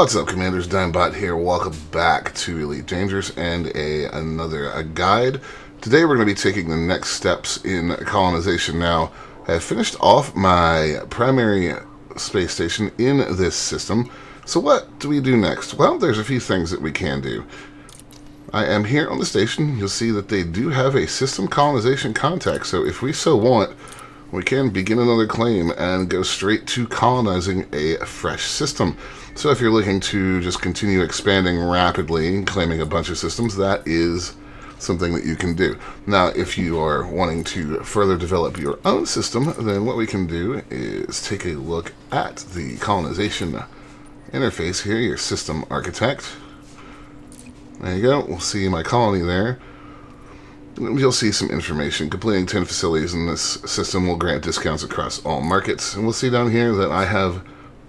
What's up, Commanders? Dimebot here. Welcome back to Elite Dangers and another guide. Today we're going to be taking the next steps in colonization. Now, I have finished off my primary space station in this system. So what do we do next? Well, there's a few things that we can do. I am here on the station. You'll see that they do have a system colonization contact. So if we so want, we can begin another claim and go straight to colonizing a fresh system. So if you're looking to just continue expanding rapidly and claiming a bunch of systems, that is something that you can do. Now, if you are wanting to further develop your own system, then what we can do is take a look at the colonization interface here, your system architect. There you go. We'll see my colony there. You'll see some information. Completing 10 facilities in this system will grant discounts across all markets. And we'll see down here that I have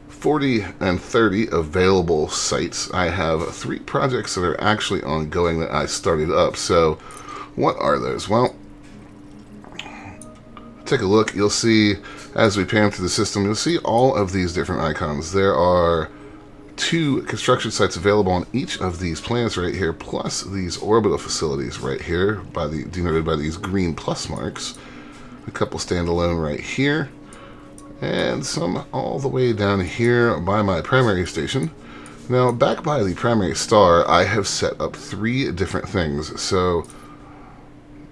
40 and 30 available sites. I have 3 projects that are actually ongoing that I started up. So what are those? Well, take a look. You'll see as we pan through the system, you'll see all of these different icons. There are 2 construction sites available on each of these planets right here, plus these orbital facilities right here, denoted by these green plus marks. A couple standalone right here, and some all the way down here by my primary station. Now, back by the primary star, I have set up 3 different things. So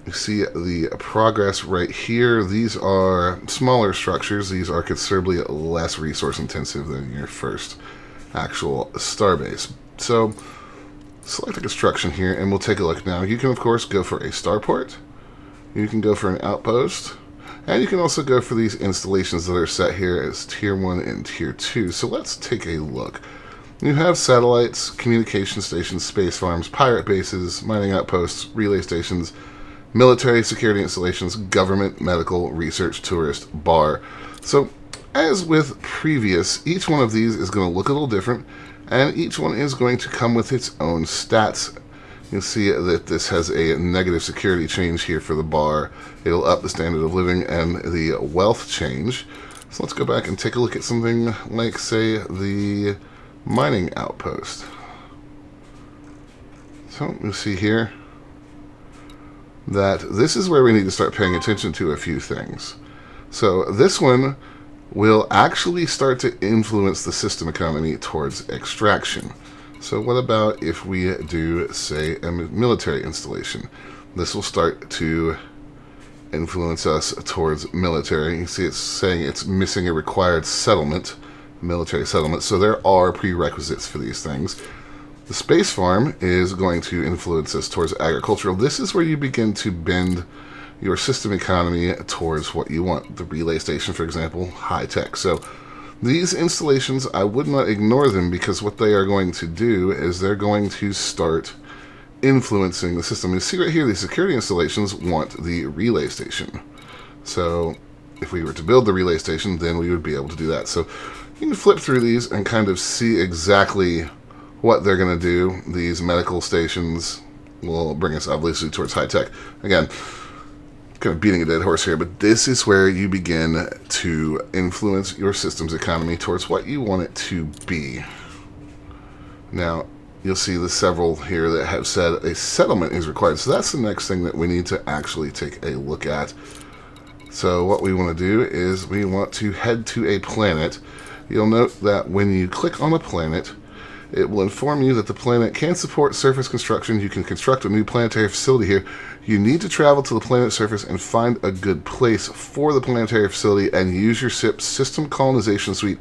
you see the progress right here. These are smaller structures. These are considerably less resource intensive than your first actual starbase. So select a construction here and we'll take a look. Now you can of course go for a starport, you can go for an outpost, and you can also go for these installations that are set here as tier 1 and tier 2. So let's take a look. You have satellites, communication stations, space farms, pirate bases, mining outposts, relay stations, military security installations, government, medical, research, tourist, bar. So as with previous, each one of these is going to look a little different, and each one is going to come with its own stats. You'll see that this has a negative security change here for the bar. It'll up the standard of living and the wealth change. So let's go back and take a look at something like, say, the mining outpost. So you'll see here that this is where we need to start paying attention to a few things. So this one will actually start to influence the system economy towards extraction. So what about if we do, say, a military installation? This will start to influence us towards military. You see it's saying it's missing a required settlement, military settlement, so there are prerequisites for these things. The space farm is going to influence us towards agricultural. This is where you begin to bend your system economy towards what you want. The relay station, for example, high tech. So these installations, I would not ignore them, because what they are going to do is they're going to start influencing the system. You see right here, the security installations want the relay station. So if we were to build the relay station, then we would be able to do that. So you can flip through these and kind of see exactly what they're going to do. These medical stations will bring us obviously towards high tech. Again, kind of beating a dead horse here, but this is where you begin to influence your system's economy towards what you want it to be. Now, you'll see the several here that have said a settlement is required. So that's the next thing that we need to actually take a look at. So what we want to do is we want to head to a planet. You'll note that when you click on a planet, it will inform you that the planet can support surface construction. You can construct a new planetary facility here. You need to travel to the planet's surface and find a good place for the planetary facility and use your SIP's System Colonization Suite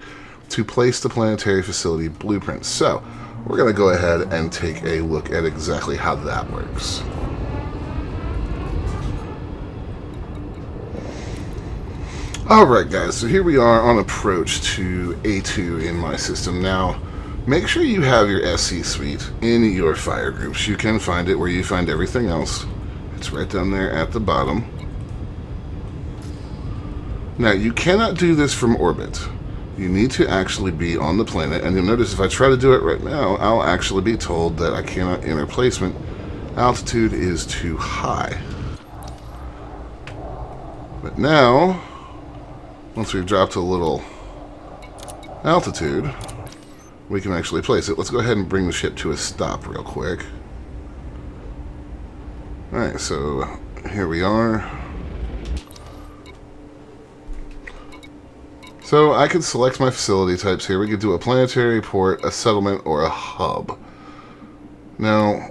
to place the planetary facility blueprint. So we're going to go ahead and take a look at exactly how that works. Alright guys, so here we are on approach to A2 in my system. Now, make sure you have your SC suite in your fire groups. You can find it where you find everything else. It's right down there at the bottom. Now, you cannot do this from orbit. You need to actually be on the planet, and you'll notice if I try to do it right now, I'll actually be told that I cannot enter placement. Altitude is too high. But now, once we've dropped a little altitude, we can actually place it. Let's go ahead and bring the ship to a stop real quick. Alright, so here we are. So I could select my facility types here. We could do a planetary, port, a settlement, or a hub. Now,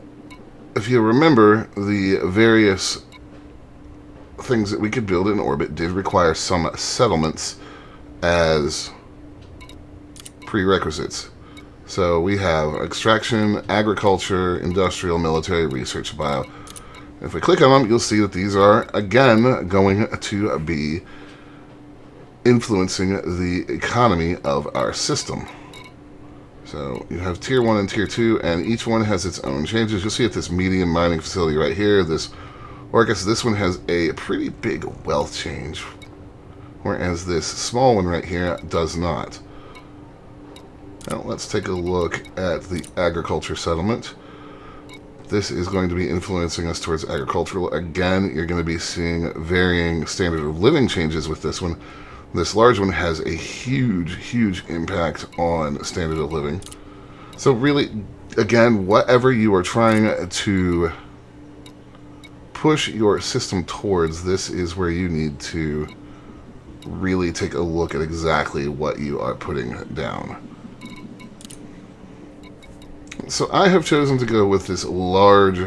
if you remember, the various things that we could build in orbit did require some settlements as prerequisites. So we have extraction, agriculture, industrial, military, research, bio. If we click on them, you'll see that these are, again, going to be influencing the economy of our system. So you have Tier 1 and Tier 2, and each one has its own changes. You'll see at this medium mining facility right here, this Orcus, this one has a pretty big wealth change, whereas this small one right here does not. Now let's take a look at the agriculture settlement. This is going to be influencing us towards agricultural. Again, you're going to be seeing varying standard of living changes with this one. This large one has a huge, huge impact on standard of living. So really, again, whatever you are trying to push your system towards, this is where you need to really take a look at exactly what you are putting down. So I have chosen to go with this large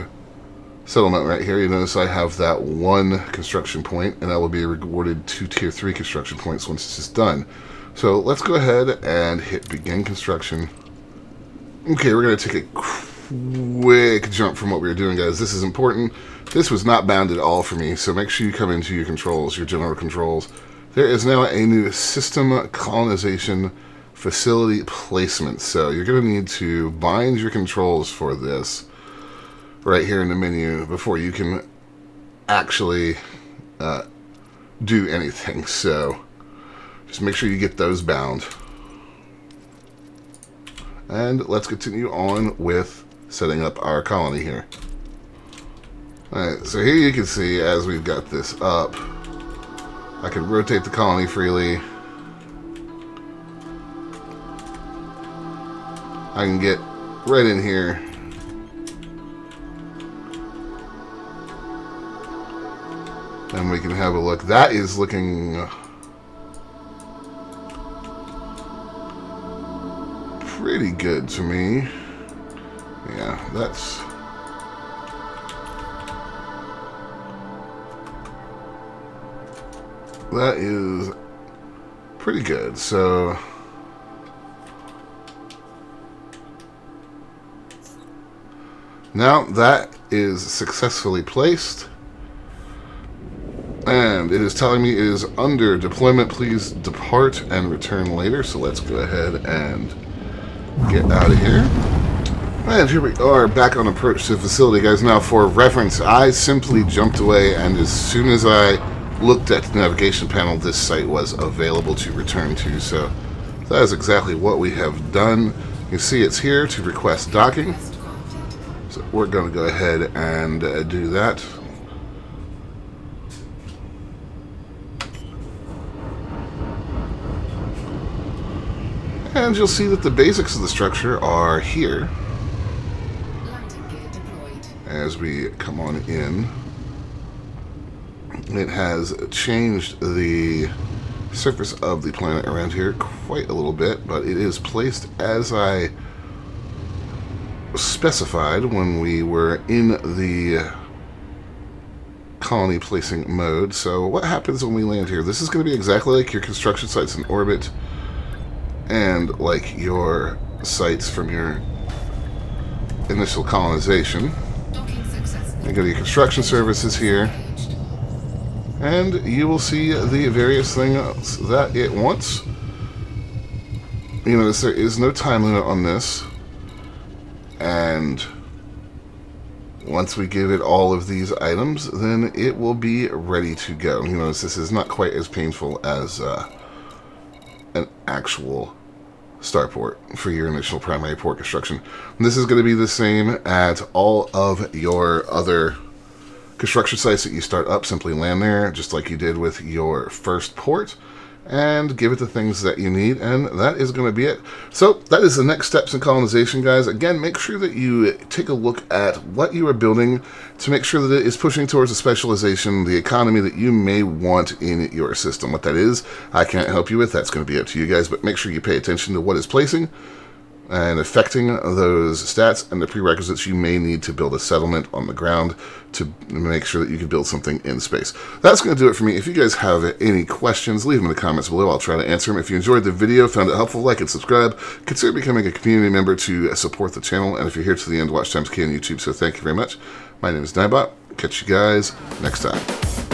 settlement right here. You notice I have that one construction point, and I will be rewarded 2 Tier 3 construction points once this is done. So let's go ahead and hit begin construction. Okay, we're going to take a quick jump from what we were doing, guys. This is important. This was not bound at all for me, so make sure you come into your controls, your general controls. There is now a new system colonization facility placement. So you're going to need to bind your controls for this right here in the menu before you can actually do anything. So just make sure you get those bound. And let's continue on with setting up our colony here. Alright, so here you can see as we've got this up, I can rotate the colony freely. I can get right in here and we can have a look. That is looking pretty good to me. Yeah, that is pretty good. So now that is successfully placed, and it is telling me it is under deployment. Please depart and return later. So let's go ahead and get out of here. And here we are back on approach to the facility, guys. Now for reference, I simply jumped away, and as soon as I looked at the navigation panel, this site was available to return to. So that is exactly what we have done. You see it's here to request docking. So we're going to go ahead and do that. And you'll see that the basics of the structure are here. As we come on in, it has changed the surface of the planet around here quite a little bit, but it is placed as I specified when we were in the colony placing mode. So what happens when we land here? This is going to be exactly like your construction sites in orbit and like your sites from your initial colonization. You go to your construction services here, and you will see the various things that it wants. You notice there is no time limit on this, and once we give it all of these items, then it will be ready to go. You notice this is not quite as painful as an actual starport for your initial primary port construction. And this is going to be the same at all of your other construction sites that you start up. Simply land there, just like you did with your first port, and give it the things that you need, and that is going to be it. So that is the next steps in colonization, guys. Again, make sure that you take a look at what you are building to make sure that it is pushing towards a specialization, the economy that you may want in your system. What that is, I can't help you with. That's going to be up to you guys, but make sure you pay attention to what is placing and affecting those stats and the prerequisites you may need to build a settlement on the ground to make sure that you can build something in space. That's going to do it for me. If you guys have any questions, leave them in the comments below. I'll try to answer them. If you enjoyed the video, found it helpful, like and subscribe. Consider becoming a community member to support the channel. And if you're here to the end, watch times K on YouTube. So thank you very much. My name is Nightbot. Catch you guys next time.